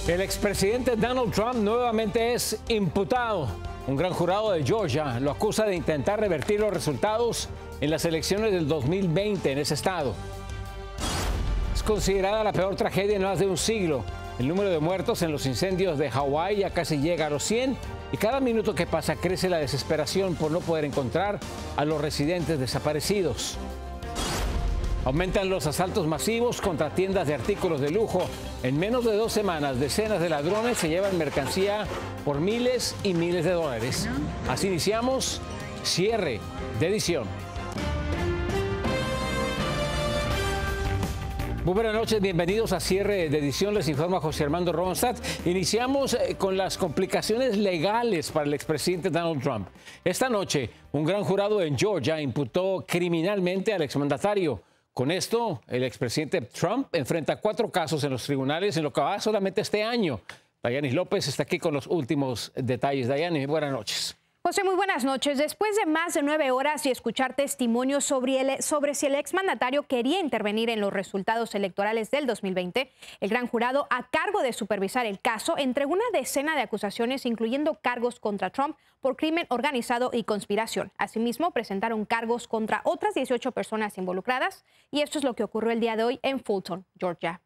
El expresidente Donald Trump nuevamente es imputado. Un gran jurado de Georgia lo acusa de intentar revertir los resultados en las elecciones del 2020 en ese estado. Es considerada la peor tragedia en más de un siglo. El número de muertos en los incendios de Hawái ya casi llega a los 100 y cada minuto que pasa crece la desesperación por no poder encontrar a los residentes desaparecidos. Aumentan los asaltos masivos contra tiendas de artículos de lujo. En menos de 2 semanas, decenas de ladrones se llevan mercancía por miles y miles de dólares. Así iniciamos cierre de edición. Muy buenas noches, bienvenidos a cierre de edición. Les informa José Armando Ronstadt. Iniciamos con las complicaciones legales para el expresidente Donald Trump. Esta noche, un gran jurado en Georgia imputó criminalmente al exmandatario. Con esto, el expresidente Trump enfrenta 4 casos en los tribunales en lo que va solamente este año. Dayanis López está aquí con los últimos detalles. Dayanis, buenas noches. José, muy buenas noches. Después de más de 9 horas y escuchar testimonios sobre si el exmandatario quería intervenir en los resultados electorales del 2020, el gran jurado, a cargo de supervisar el caso, entregó una decena de acusaciones, incluyendo cargos contra Trump por crimen organizado y conspiración. Asimismo, presentaron cargos contra otras 18 personas involucradas, y esto es lo que ocurrió el día de hoy en Fulton, Georgia.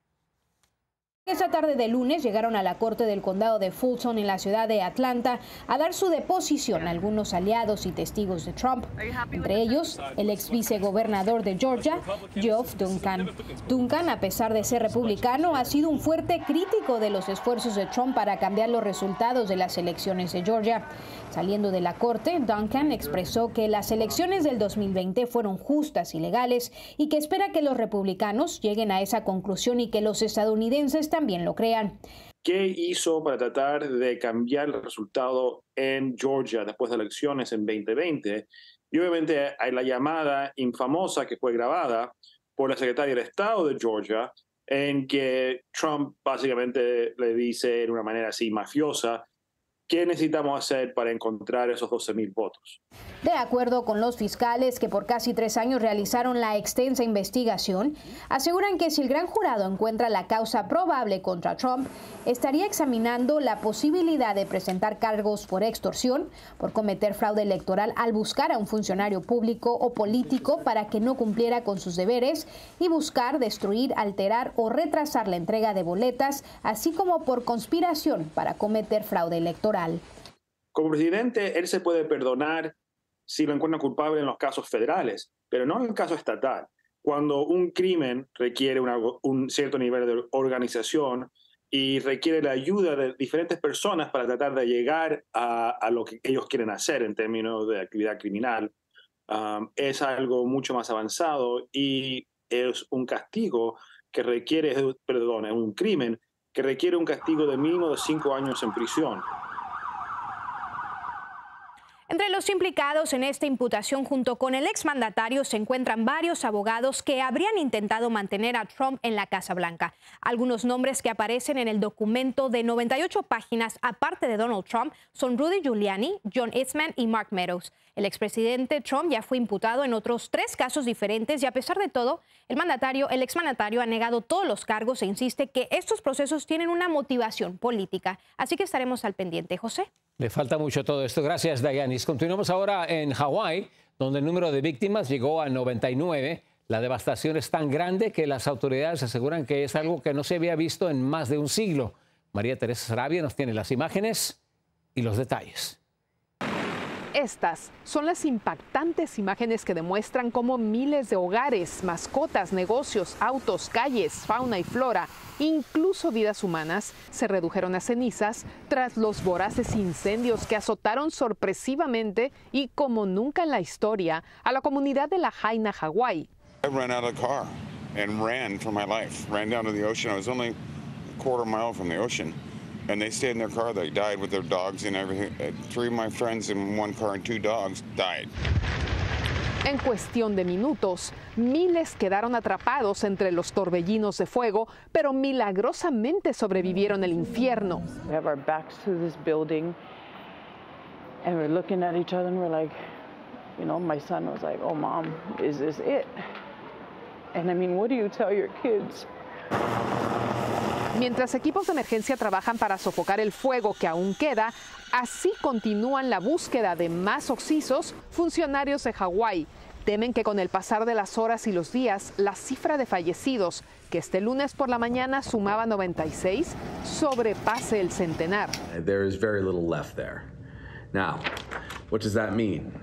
Esta tarde de lunes llegaron a la corte del condado de Fulton en la ciudad de Atlanta a dar su deposición a algunos aliados y testigos de Trump, entre ellos el ex vicegobernador de Georgia, Geoff Duncan. Duncan, a pesar de ser republicano, ha sido un fuerte crítico de los esfuerzos de Trump para cambiar los resultados de las elecciones de Georgia. Saliendo de la corte, Duncan expresó que las elecciones del 2020 fueron justas y legales y que espera que los republicanos lleguen a esa conclusión y que los estadounidenses también lo crean. ¿Qué hizo para tratar de cambiar el resultado en Georgia después de elecciones en 2020? Y obviamente hay la llamada infamosa que fue grabada por la secretaria de Estado de Georgia, en que Trump básicamente le dice de una manera así mafiosa: ¿qué necesitamos hacer para encontrar esos 12,000 votos? De acuerdo con los fiscales que por casi 3 años realizaron la extensa investigación, aseguran que si el gran jurado encuentra la causa probable contra Trump, estaría examinando la posibilidad de presentar cargos por extorsión, por cometer fraude electoral al buscar a un funcionario público o político para que no cumpliera con sus deberes, y buscar destruir, alterar o retrasar la entrega de boletas, así como por conspiración para cometer fraude electoral. Como presidente, él se puede perdonar si lo encuentran culpable en los casos federales, pero no en el caso estatal. Cuando un crimen requiere un cierto nivel de organización y requiere la ayuda de diferentes personas para tratar de llegar a lo que ellos quieren hacer en términos de actividad criminal, es algo mucho más avanzado y es un castigo que requiere, perdón, es un crimen que requiere un castigo de mínimo de 5 años en prisión. Entre los implicados en esta imputación junto con el exmandatario se encuentran varios abogados que habrían intentado mantener a Trump en la Casa Blanca. Algunos nombres que aparecen en el documento de 98 páginas, aparte de Donald Trump, son Rudy Giuliani, John Eastman y Mark Meadows. El expresidente Trump ya fue imputado en otros 3 casos diferentes y, a pesar de todo, el exmandatario ha negado todos los cargos e insiste que estos procesos tienen una motivación política. Así que estaremos al pendiente. José. Le falta mucho todo esto. Gracias, Dayanis. Continuamos ahora en Hawái, donde el número de víctimas llegó a 99. La devastación es tan grande que las autoridades aseguran que es algo que no se había visto en más de un siglo. María Teresa Sarabia nos tiene las imágenes y los detalles. Estas son las impactantes imágenes que demuestran cómo miles de hogares, mascotas, negocios, autos, calles, fauna y flora, incluso vidas humanas, se redujeron a cenizas tras los voraces incendios que azotaron sorpresivamente y como nunca en la historia a la comunidad de Lahaina, Hawái. I ran out of the car and ran for my life, ran down to the ocean. I was only a quarter mile from the ocean. And they stayed in their car. They died with their dogs and everything. 3 of my friends in one car and 2 dogs died. En cuestión de minutos, miles quedaron atrapados entre los torbellinos de fuego, pero milagrosamente sobrevivieron el infierno. We have our backs to this building, and we're looking at each other, and we're like, you know, my son was like, "Oh, Mom, is this it?" And I mean, what do you tell your kids? Mientras equipos de emergencia trabajan para sofocar el fuego que aún queda, así continúan la búsqueda de más occisos, funcionarios de Hawái temen que con el pasar de las horas y los días, la cifra de fallecidos, que este lunes por la mañana sumaba 96, sobrepase el centenar. There is very little left there. Now, what does that mean?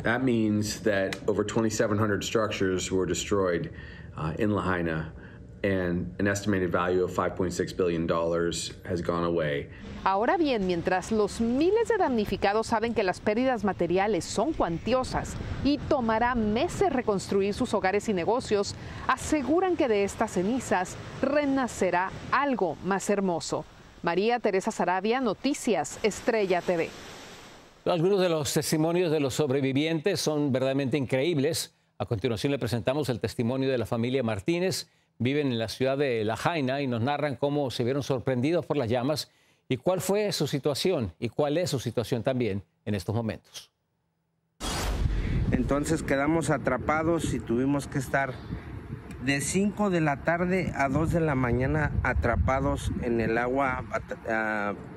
That means that over 2,700 structures were destroyed in Lahaina, and an estimated value of $5.6 billion has gone away. Ahora bien, mientras los miles de damnificados saben que las pérdidas materiales son cuantiosas y tomará meses reconstruir sus hogares y negocios, aseguran que de estas cenizas renacerá algo más hermoso. María Teresa Sarabia, Noticias Estrella TV. Algunos de los testimonios de los sobrevivientes son verdaderamente increíbles. A continuación le presentamos el testimonio de la familia Martínez. Viven en la ciudad de Lahaina y nos narran cómo se vieron sorprendidos por las llamas y cuál fue su situación y cuál es su situación también en estos momentos. Entonces quedamos atrapados y tuvimos que estar de 5 de la tarde a 2 de la mañana atrapados en el agua,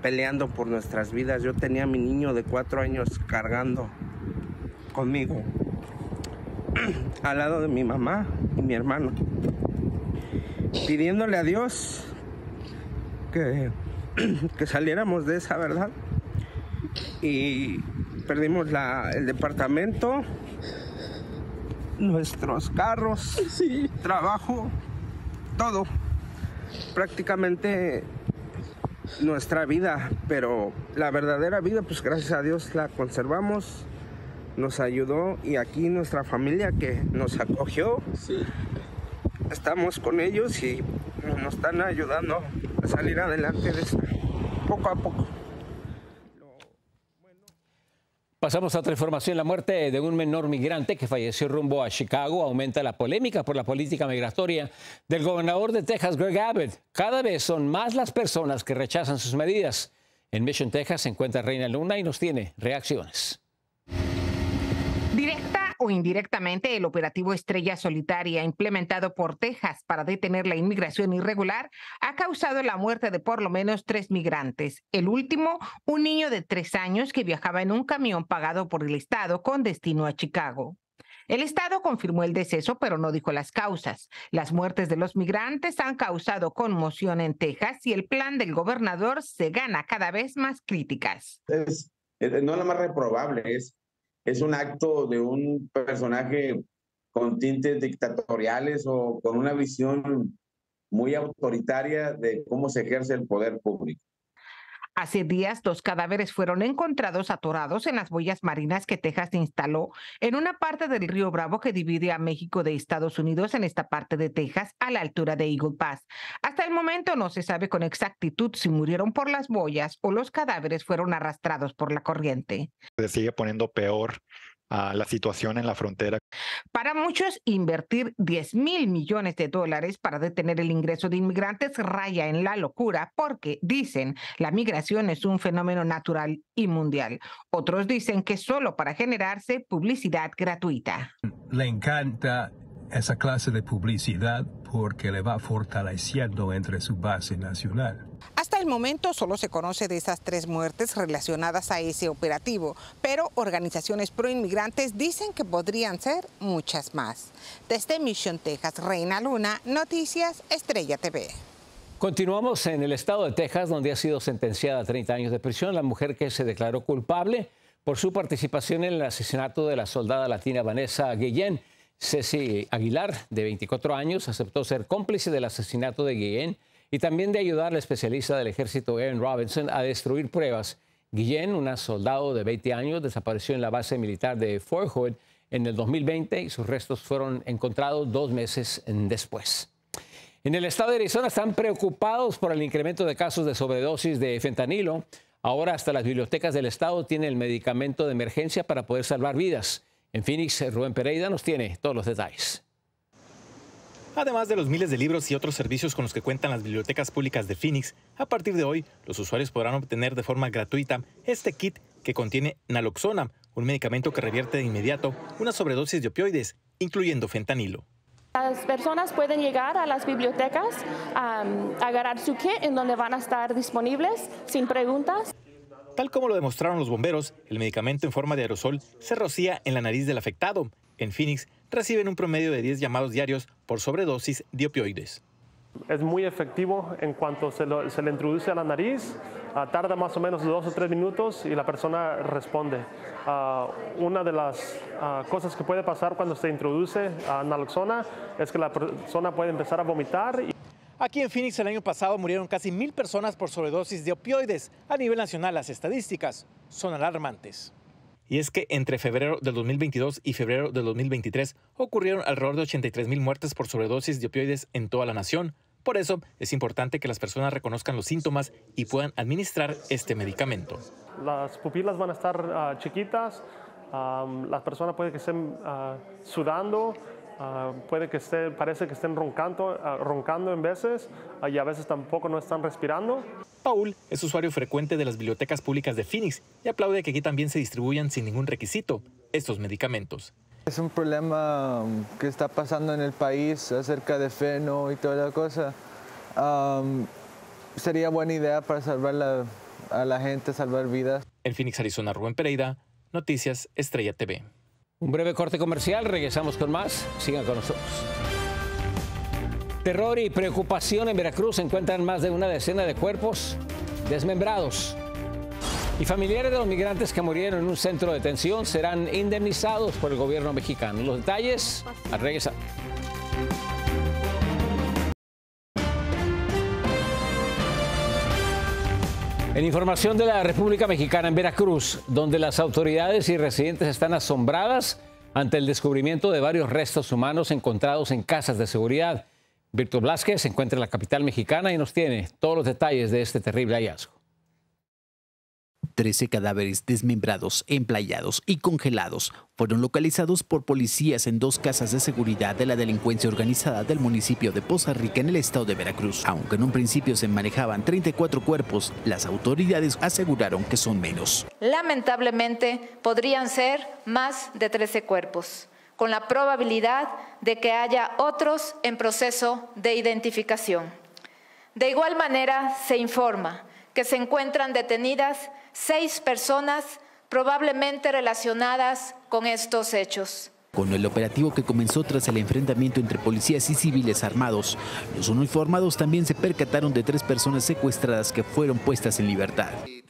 peleando por nuestras vidas. Yo tenía a mi niño de 4 años cargando conmigo, al lado de mi mamá y mi hermano, pidiéndole a Dios que saliéramos de esa, ¿verdad? Y perdimos el departamento, nuestros carros, sí, trabajo, todo, prácticamente nuestra vida, pero la verdadera vida, pues gracias a Dios la conservamos, nos ayudó, y aquí nuestra familia que nos acogió, sí, estamos con ellos y nos están ayudando a salir adelante de esto, poco a poco. Pasamos a otra información. La muerte de un menor migrante que falleció rumbo a Chicago aumenta la polémica por la política migratoria del gobernador de Texas, Greg Abbott. Cada vez son más las personas que rechazan sus medidas. En Mission, Texas, se encuentra Reina Luna y nos tiene reacciones. Directa o indirectamente, el operativo Estrella Solitaria, implementado por Texas para detener la inmigración irregular, ha causado la muerte de por lo menos 3 migrantes. El último, un niño de 3 años que viajaba en un camión pagado por el Estado con destino a Chicago. El Estado confirmó el deceso, pero no dijo las causas. Las muertes de los migrantes han causado conmoción en Texas y el plan del gobernador se gana cada vez más críticas. No lo más reprobable, es un acto de un personaje con tintes dictatoriales o con una visión muy autoritaria de cómo se ejerce el poder público. Hace días, 2 cadáveres fueron encontrados atorados en las boyas marinas que Texas instaló en una parte del río Bravo que divide a México de Estados Unidos en esta parte de Texas a la altura de Eagle Pass. Hasta el momento no se sabe con exactitud si murieron por las boyas o los cadáveres fueron arrastrados por la corriente. Se sigue poniendo peor la situación en la frontera. Para muchos, invertir $10,000 millones para detener el ingreso de inmigrantes raya en la locura porque, dicen, la migración es un fenómeno natural y mundial. Otros dicen que solo para generarse publicidad gratuita. Le encanta esa clase de publicidad porque le va fortaleciendo entre su base nacional. Hasta el momento solo se conoce de esas 3 muertes relacionadas a ese operativo, pero organizaciones proinmigrantes dicen que podrían ser muchas más. Desde Mission, Texas, Reina Luna, Noticias Estrella TV. Continuamos en el estado de Texas, donde ha sido sentenciada a 30 años de prisión la mujer que se declaró culpable por su participación en el asesinato de la soldada latina Vanessa Guillén. Ceci Aguilar, de 24 años, aceptó ser cómplice del asesinato de Guillén y también de ayudar al especialista del ejército Aaron Robinson a destruir pruebas. Guillén, una soldado de 20 años, desapareció en la base militar de Fort Hood en el 2020 y sus restos fueron encontrados 2 meses después. En el estado de Arizona están preocupados por el incremento de casos de sobredosis de fentanilo. Ahora hasta las bibliotecas del estado tienen el medicamento de emergencia para poder salvar vidas. En Phoenix, Rubén Pereira nos tiene todos los detalles. Además de los miles de libros y otros servicios con los que cuentan las bibliotecas públicas de Phoenix, a partir de hoy, los usuarios podrán obtener de forma gratuita este kit que contiene naloxona, un medicamento que revierte de inmediato una sobredosis de opioides, incluyendo fentanilo. Las personas pueden llegar a las bibliotecas, agarrar su kit en donde van a estar disponibles sin preguntas. Tal como lo demostraron los bomberos, el medicamento en forma de aerosol se rocía en la nariz del afectado. En Phoenix reciben un promedio de 10 llamados diarios por sobredosis de opioides. Es muy efectivo en cuanto se le introduce a la nariz, tarda más o menos 2 o 3 minutos y la persona responde. Una de las cosas que puede pasar cuando se introduce naloxona es que la persona puede empezar a vomitar. Aquí en Phoenix el año pasado murieron casi 1000 personas por sobredosis de opioides. A nivel nacional las estadísticas son alarmantes. Y es que entre febrero del 2022 y febrero del 2023 ocurrieron alrededor de 83,000 muertes por sobredosis de opioides en toda la nación. Por eso es importante que las personas reconozcan los síntomas y puedan administrar este medicamento. Las pupilas van a estar chiquitas, las personas pueden que estén sudando, puede que parece que estén roncando en veces y a veces tampoco no están respirando. Paul es usuario frecuente de las bibliotecas públicas de Phoenix y aplaude que aquí también se distribuyan sin ningún requisito estos medicamentos. Es un problema que está pasando en el país acerca de feno y toda la cosa. Sería buena idea para salvar a la gente, salvar vidas. En Phoenix, Arizona, Rubén Pereira, Noticias Estrella TV. Un breve corte comercial, regresamos con más. Sigan con nosotros. Terror y preocupación en Veracruz. Se encuentran más de una decena de cuerpos desmembrados. Y familiares de los migrantes que murieron en un centro de detención serán indemnizados por el gobierno mexicano. Los detalles al regresar. En información de la República Mexicana, en Veracruz, donde las autoridades y residentes están asombradas ante el descubrimiento de varios restos humanos encontrados en casas de seguridad. Víctor Blázquez se encuentra en la capital mexicana y nos tiene todos los detalles de este terrible hallazgo. 13 cadáveres desmembrados, emplayados y congelados fueron localizados por policías en 2 casas de seguridad de la delincuencia organizada del municipio de Poza Rica en el estado de Veracruz. Aunque en un principio se manejaban 34 cuerpos, las autoridades aseguraron que son menos. Lamentablemente podrían ser más de 13 cuerpos, con la probabilidad de que haya otros en proceso de identificación. De igual manera, se informa que se encuentran detenidas 6 personas probablemente relacionadas con estos hechos. Con el operativo que comenzó tras el enfrentamiento entre policías y civiles armados, los uniformados también se percataron de 3 personas secuestradas que fueron puestas en libertad.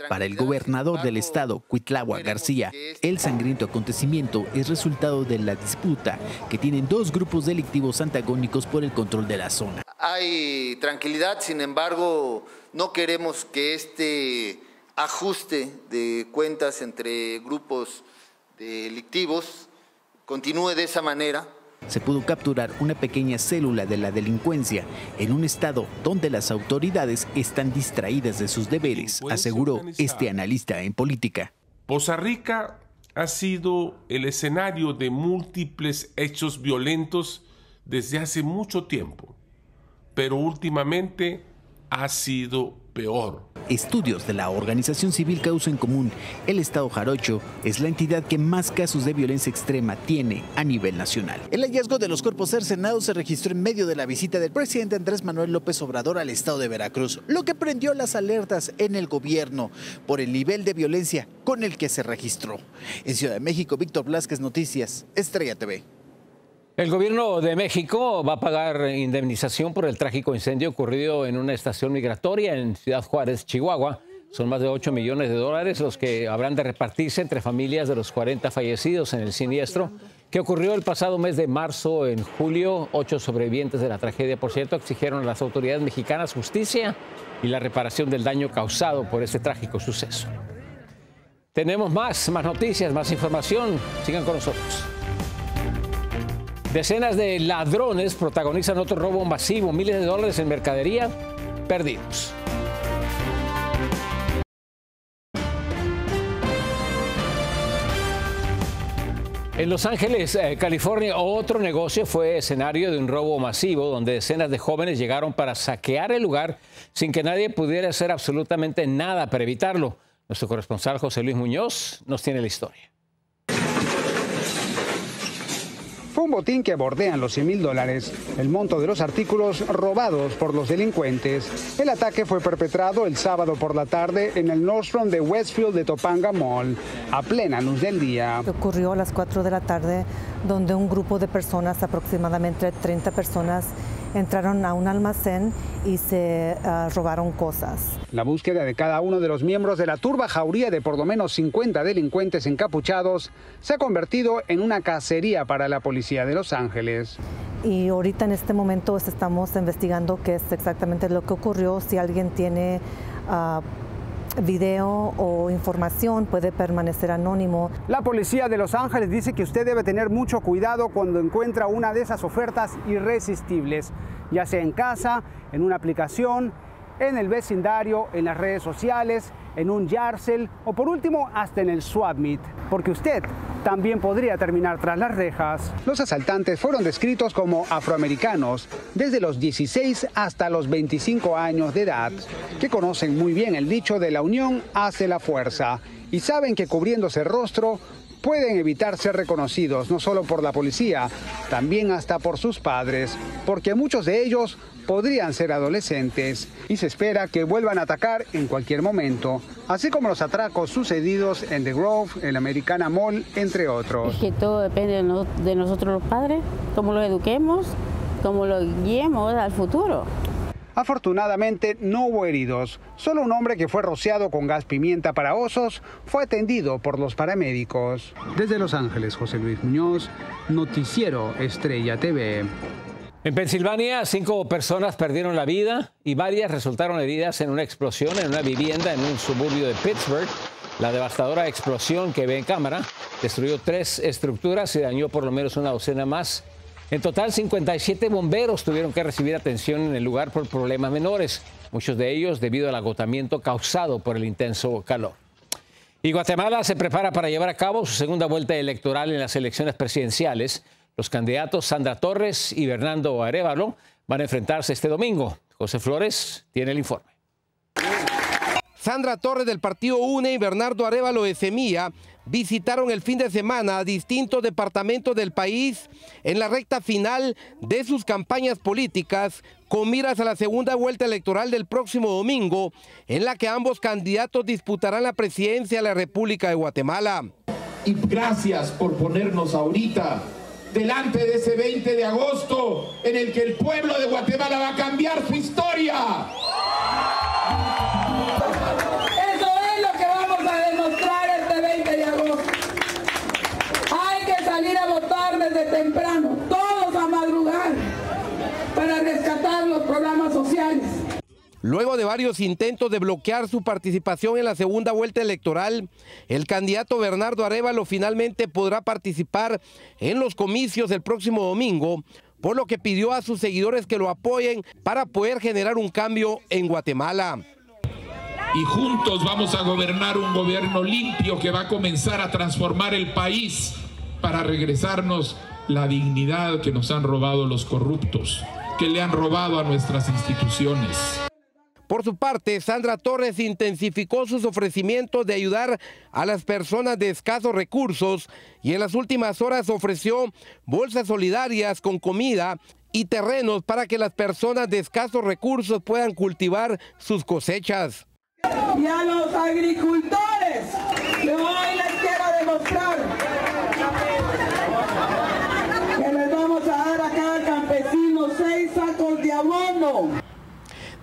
Para el gobernador del estado, Cuitlahua García, el sangriento acontecimiento es resultado de la disputa que tienen 2 grupos delictivos antagónicos por el control de la zona. Hay tranquilidad, sin embargo, no queremos que este ajuste de cuentas entre grupos delictivos continúe de esa manera. Se pudo capturar una pequeña célula de la delincuencia en un estado donde las autoridades están distraídas de sus deberes, aseguró este analista en política. Poza Rica ha sido el escenario de múltiples hechos violentos desde hace mucho tiempo, pero últimamente ha sido peor. Estudios de la organización civil Causa en Común, el Estado Jarocho es la entidad que más casos de violencia extrema tiene a nivel nacional. El hallazgo de los cuerpos cercenados se registró en medio de la visita del presidente Andrés Manuel López Obrador al estado de Veracruz, lo que prendió las alertas en el gobierno por el nivel de violencia con el que se registró. En Ciudad de México, Víctor Blázquez, Noticias Estrella TV. El gobierno de México va a pagar indemnización por el trágico incendio ocurrido en una estación migratoria en Ciudad Juárez, Chihuahua. Son más de $8 millones los que habrán de repartirse entre familias de los 40 fallecidos en el siniestro que ocurrió el pasado mes de marzo. En julio, 8 sobrevivientes de la tragedia, por cierto, exigieron a las autoridades mexicanas justicia y la reparación del daño causado por este trágico suceso. Tenemos más noticias, más información. Sigan con nosotros. Decenas de ladrones protagonizan otro robo masivo, miles de dólares en mercadería perdidos. En Los Ángeles, California, otro negocio fue escenario de un robo masivo donde decenas de jóvenes llegaron para saquear el lugar sin que nadie pudiera hacer absolutamente nada para evitarlo. Nuestro corresponsal José Luis Muñoz nos tiene la historia. Fue un botín que bordean los $100,000, el monto de los artículos robados por los delincuentes. El ataque fue perpetrado el sábado por la tarde en el Nordstrom de Westfield de Topanga Mall, a plena luz del día. Ocurrió a las 4 de la tarde, donde un grupo de personas, aproximadamente 30 personas, entraron a un almacén y se robaron cosas. La búsqueda de cada uno de los miembros de la turba jauría de por lo menos 50 delincuentes encapuchados se ha convertido en una cacería para la policía de Los Ángeles. Y ahorita en este momento estamos investigando qué es exactamente lo que ocurrió. Si alguien tiene video o información, puede permanecer anónimo. La policía de Los Ángeles dice que usted debe tener mucho cuidado cuando encuentra una de esas ofertas irresistibles, ya sea en casa, en una aplicación, en el vecindario, en las redes sociales, en un yard sale o por último hasta en el swap meet, porque usted también podría terminar tras las rejas. Los asaltantes fueron descritos como afroamericanos desde los 16 hasta los 25 años de edad, que conocen muy bien el dicho de la unión hace la fuerza y saben que cubriéndose el rostro pueden evitar ser reconocidos no solo por la policía, también hasta por sus padres, porque muchos de ellos podrían ser adolescentes y se espera que vuelvan a atacar en cualquier momento, así como los atracos sucedidos en The Grove, el Americana Mall, entre otros. Es que todo depende de nosotros los padres, cómo los eduquemos, cómo los guiemos al futuro. Afortunadamente no hubo heridos, solo un hombre que fue rociado con gas pimienta para osos fue atendido por los paramédicos. Desde Los Ángeles, José Luis Muñoz, Noticiero Estrella TV. En Pensilvania, 5 personas perdieron la vida y varias resultaron heridas en una explosión en una vivienda en un suburbio de Pittsburgh. La devastadora explosión que ve en cámara destruyó 3 estructuras y dañó por lo menos una docena más. En total, 57 bomberos tuvieron que recibir atención en el lugar por problemas menores, muchos de ellos debido al agotamiento causado por el intenso calor. Y Guatemala se prepara para llevar a cabo su segunda vuelta electoral en las elecciones presidenciales. Los candidatos Sandra Torres y Bernardo Arévalo van a enfrentarse este domingo. José Flores tiene el informe. Sandra Torres del partido UNE y Bernardo Arévalo de Semilla visitaron el fin de semana a distintos departamentos del país en la recta final de sus campañas políticas con miras a la segunda vuelta electoral del próximo domingo, en la que ambos candidatos disputarán la presidencia de la República de Guatemala. Y gracias por ponernos ahorita delante de ese 20 de agosto en el que el pueblo de Guatemala va a cambiar su historia. Eso es lo que vamos a demostrar este 20 de agosto. Hay que salir a votar desde temprano, todos a madrugar, para rescatar los programas sociales. Luego de varios intentos de bloquear su participación en la segunda vuelta electoral, el candidato Bernardo Arévalo finalmente podrá participar en los comicios el próximo domingo, por lo que pidió a sus seguidores que lo apoyen para poder generar un cambio en Guatemala. Y juntos vamos a gobernar un gobierno limpio que va a comenzar a transformar el país para regresarnos la dignidad que nos han robado los corruptos, que le han robado a nuestras instituciones. Por su parte, Sandra Torres intensificó sus ofrecimientos de ayudar a las personas de escasos recursos y en las últimas horas ofreció bolsas solidarias con comida y terrenos para que las personas de escasos recursos puedan cultivar sus cosechas. Y a los agricultores, que hoy les quiero demostrar que les vamos a dar a cada campesino 6 sacos de abono.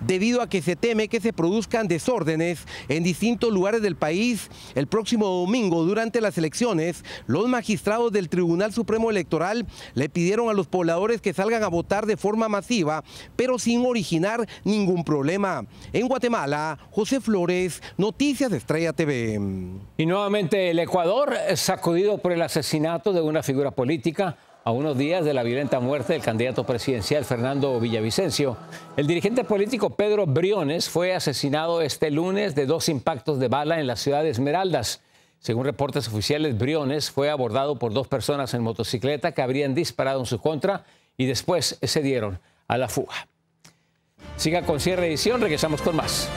Debido a que se teme que se produzcan desórdenes en distintos lugares del país, el próximo domingo durante las elecciones, los magistrados del Tribunal Supremo Electoral le pidieron a los pobladores que salgan a votar de forma masiva, pero sin originar ningún problema. En Guatemala, José Flores, Noticias Estrella TV. Y nuevamente el Ecuador, sacudido por el asesinato de una figura política. A unos días de la violenta muerte del candidato presidencial Fernando Villavicencio, el dirigente político Pedro Briones fue asesinado este lunes de 2 impactos de bala en la ciudad de Esmeraldas. Según reportes oficiales, Briones fue abordado por 2 personas en motocicleta que habrían disparado en su contra y después se dieron a la fuga. Siga con Cierre Edición, regresamos con más.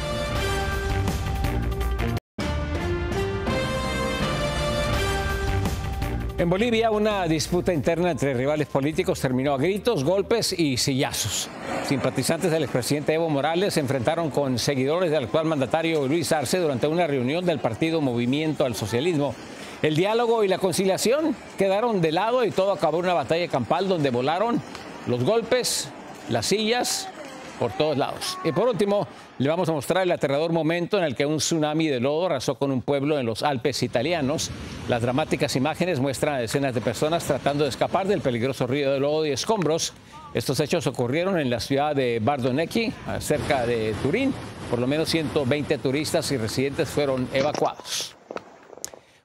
En Bolivia, una disputa interna entre rivales políticos terminó a gritos, golpes y sillazos. Simpatizantes del expresidente Evo Morales se enfrentaron con seguidores del actual mandatario Luis Arce durante una reunión del partido Movimiento al Socialismo. El diálogo y la conciliación quedaron de lado y todo acabó en una batalla campal donde volaron los golpes, las sillas, por todos lados. Y por último, le vamos a mostrar el aterrador momento en el que un tsunami de lodo arrasó con un pueblo en los Alpes italianos. Las dramáticas imágenes muestran a decenas de personas tratando de escapar del peligroso río de lodo y escombros. Estos hechos ocurrieron en la ciudad de Bardonecchi, cerca de Turín. Por lo menos 120 turistas y residentes fueron evacuados.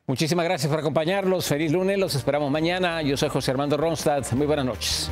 Muchísimas gracias por acompañarnos. Feliz lunes. Los esperamos mañana. Yo soy José Armando Ronstadt. Muy buenas noches.